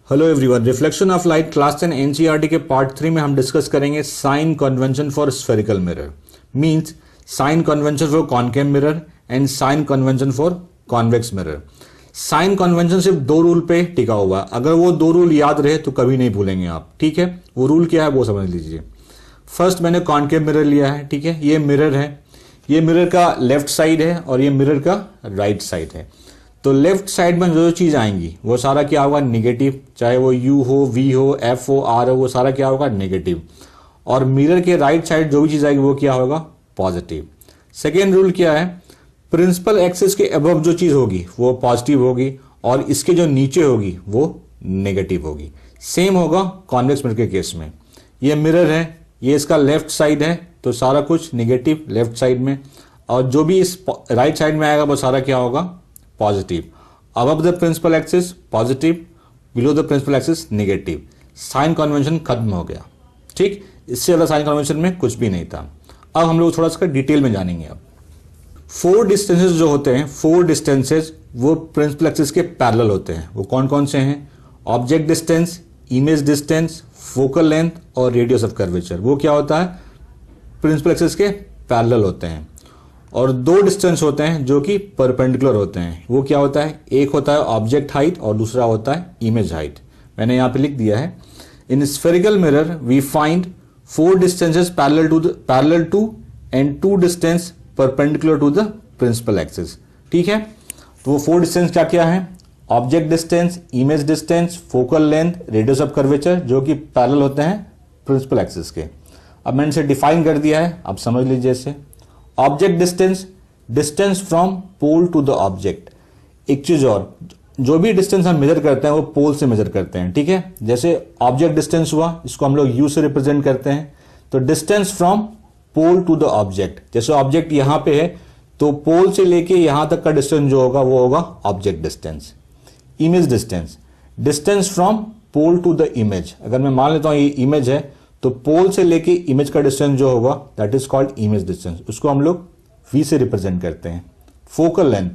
Hello everyone, reflection of light class 10 NCERT के part 3 में हम डिस्कस करेंगे sign convention for spherical mirror. Means sign convention for concave mirror and sign convention for convex mirror. Sign convention सिर्फ दो rule पे टिका हुआ है, अगर वो दो रूल याद रहे तो कभी नहीं भूलेंगे आप। ठीक है, वो रूल क्या है वो समझ लीजिए। फर्स्ट मैंने कॉनकेव मिरर लिया है। ठीक है, ये मिरर है, ये मिरर का लेफ्ट साइड है और ये मिरर का राइट साइड है। तो लेफ्ट साइड में जो चीज आएंगी वो सारा क्या होगा, निगेटिव। चाहे वो यू हो, वी हो, एफ हो, आर हो, वो सारा क्या होगा, नेगेटिव। और मिरर के राइट साइड जो भी चीज आएगी वो क्या होगा, पॉजिटिव। सेकेंड रूल क्या है, प्रिंसिपल एक्सिस के अबव जो चीज होगी वो पॉजिटिव होगी और इसके जो नीचे होगी वो नेगेटिव होगी। सेम होगा कॉन्वेक्स मिरर के केस में। ये मिरर है, ये इसका लेफ्ट साइड है तो सारा कुछ निगेटिव लेफ्ट साइड में, और जो भी इस राइट साइड में आएगा वो सारा क्या होगा, positive. Above the principal axis positive, below the principal axis negative. Sign convention खत्म हो गया। ठीक, इससे ज्यादा साइन कन्वेंशन में कुछ भी नहीं था। अब हम लोग थोड़ा सा डिटेल में जानेंगे। अब फोर डिस्टेंसेस जो होते हैं, फोर डिस्टेंसेस वो प्रिंसिपल एक्सिस के पैरेलल होते हैं। वो कौन कौन से हैं, object distance, image distance, focal length और रेडियस ऑफ कर्वेचर। वो क्या होता है, प्रिंसिपल एक्सिस के पैरेलल होते हैं। और दो डिस्टेंस होते हैं जो कि परपेंडिकुलर होते हैं। वो क्या होता है, एक होता है ऑब्जेक्ट हाइट और दूसरा होता है इमेज हाइट। मैंने यहां पे लिख दिया है, in spherical mirror we find four distances parallel two and two distance perpendicular to the principal axis. ठीक है, तो वो फोर डिस्टेंस क्या क्या है, object distance, image distance, focal length, radius of curvature, जो कि पैरेलल होते हैं प्रिंसिपल एक्सिस के। अब मैंने इसे डिफाइन कर दिया है, आप समझ लीजिए इसे। Object distance, distance from pole to the object. एक चीज और, जो भी डिस्टेंस हम मेजर करते हैं वो पोल से मेजर करते हैं। ठीक है, जैसे ऑब्जेक्ट डिस्टेंस हुआ, इसको हम लोग यू से रिप्रेजेंट करते हैं। तो distance from pole to the object, जैसे ऑब्जेक्ट यहां पे है तो पोल से लेके यहां तक का डिस्टेंस जो होगा वो होगा object distance. Image distance, distance from pole to the image. अगर मैं मान लेता हूं ये इमेज है तो पोल से लेके इमेज का डिस्टेंस जो होगा that is called image distance, उसको हम लोग वी से रिप्रेजेंट करते हैं। Focal length,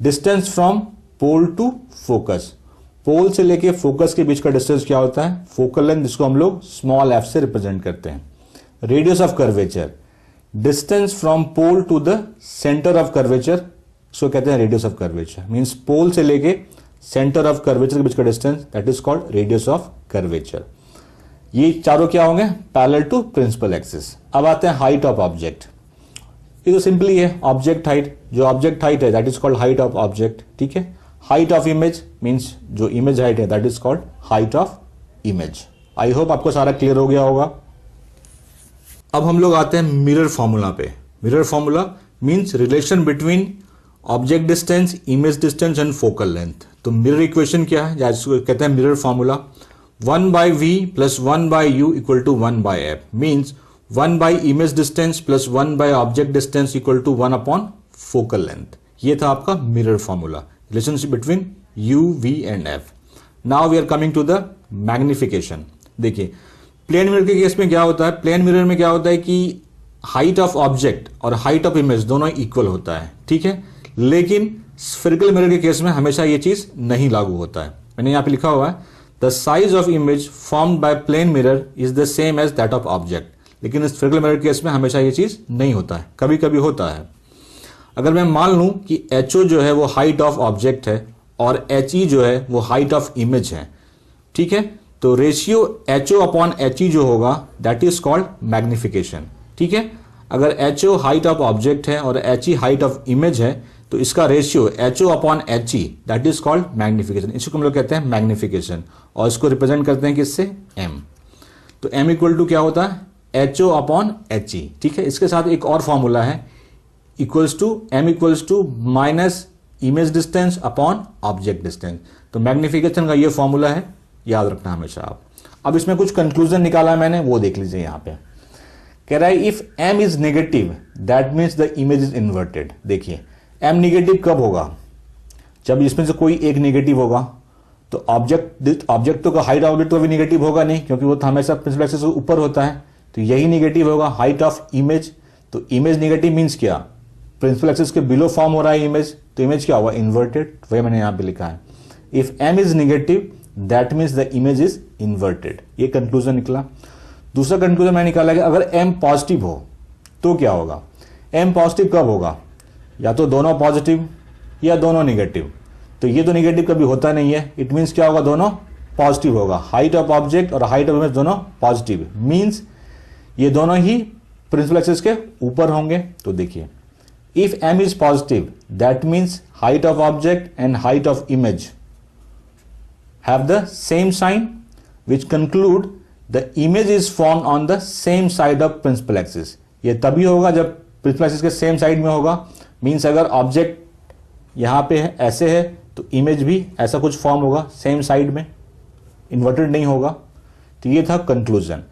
distance from pole to focus, pole से लेके फोकस के बीच का डिस्टेंस क्या होता है, फोकल लेंथ, जिसको हम लोग स्मॉल एफ से रिप्रेजेंट करते हैं। Radius of curvature, distance from pole to the centre of curvature, इसको कहते हैं radius of curvature. Means pole से लेके सेंटर ऑफ कर्वेचर के बीच का distance that is called radius of curvature. ये चारों क्या होंगे, पैरेलल टू प्रिंसिपल एक्सिस। अब आते हैं हाइट ऑफ ऑब्जेक्ट। ये तो सिंपली है ऑब्जेक्ट हाइट, जो ऑब्जेक्ट हाइट है that is called height of object. ठीक है, हाइट ऑफ इमेज मींस जो इमेज हाइट है that is called height of image. I hope आपको सारा क्लियर हो गया होगा। अब हम लोग आते हैं मिरर फॉर्मूला पे। Mirror formula means relation between object distance, image distance and focal length. तो मिरर इक्वेशन क्या है, जिसको कहते हैं mirror formula, 1 by v plus 1 by u equal to 1 by f, means 1 by image distance plus 1 by object distance equal to 1 upon focal length। ये था आपका mirror formula, relationship between u, v and f। Now we are coming to the magnification. देखिए plane mirror के case में क्या होता है, plane mirror में क्या होता है कि हाइट ऑफ ऑब्जेक्ट और हाइट ऑफ इमेज दोनों इक्वल होता है। ठीक है, लेकिन स्फेरिकल मिरर के केस में हमेशा ये चीज नहीं लागू होता है। मैंने यहां पे लिखा हुआ है The size of image formed by plane mirror is the same as that of object। लेकिन इस स्फेरिकल मिरर केस में हमेशा ये चीज नहीं होता है, कभी कभी होता है। अगर मैं मान लूं कि HO जो है वो हाइट ऑफ ऑब्जेक्ट है और HE जो है वो हाइट ऑफ इमेज है, ठीक है, तो रेशियो HO अपॉन HE जो होगा दैट इज कॉल्ड मैग्निफिकेशन। ठीक है, अगर HO हाइट ऑफ ऑब्जेक्ट है और HE हाइट ऑफ इमेज है तो इसका ratio HO upon HE that is called magnification. इसको हम लोग कहते हैं मैग्निफिकेशन और इसको रिप्रेजेंट करते हैं किससे, M। तो M इक्वल टू क्या होता है, HO अपॉन HE। ठीक है, इसके साथ एक और फॉर्मूला है, equals to M equals to minus image distance upon object distance. तो मैग्निफिकेशन का ये फॉर्मूला है, याद रखना हमेशा आप। अब इसमें कुछ कंक्लूजन निकाला है मैंने, वो देख लीजिए। यहां पे कह रहा है if M is negative that means the image is inverted. देखिए M निगेटिव कब होगा, जब इसमें से कोई एक निगेटिव होगा। तो ऑब्जेक्ट तो का हाइट ऑब्जेक्ट तो भी निगेटिव होगा नहीं, क्योंकि वो तो हमेशा प्रिंसिपल एक्सिस से ऊपर होता है, तो यही निगेटिव होगा। हाइट ऑफ इमेज, तो इमेज निगेटिव मींस क्या, प्रिंसिपल एक्सिस के बिलो फॉर्म हो रहा है इमेज, तो इमेज क्या होगा, इन्वर्टेड। वही मैंने यहां पे लिखा है, if M is negative that means the image is inverted. ये कंक्लूजन निकला। दूसरा कंक्लूजन मैंने निकाला कि अगर m पॉजिटिव हो तो क्या होगा। m पॉजिटिव कब होगा, या तो दोनों पॉजिटिव या दोनों निगेटिव। तो ये तो निगेटिव कभी होता नहीं है, इट मीन्स क्या होगा, दोनों पॉजिटिव होगा। हाइट ऑफ ऑब्जेक्ट और हाइट ऑफ इमेज दोनों पॉजिटिव, मीन्स ये दोनों ही प्रिंसिपल एक्सिस के ऊपर होंगे। तो देखिए, if m is positive that means height of object and height of image have the same sign, which conclude the image is formed on the same side of principal axis। ये तभी होगा जब principal axis के same side में होगा। Means अगर object यहाँ पे है, ऐसे है, तो इमेज भी ऐसा कुछ फॉर्म होगा सेम साइड में, इन्वर्टेड नहीं होगा। तो ये था कंक्लूजन।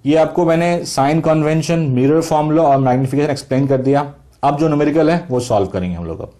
ये आपको मैंने साइन कन्वेंशन, मिरर फॉर्मूला और मैग्निफिकेशन एक्सप्लेन कर दिया। अब जो न्यूमेरिकल है वो सॉल्व करेंगे हम लोग अब।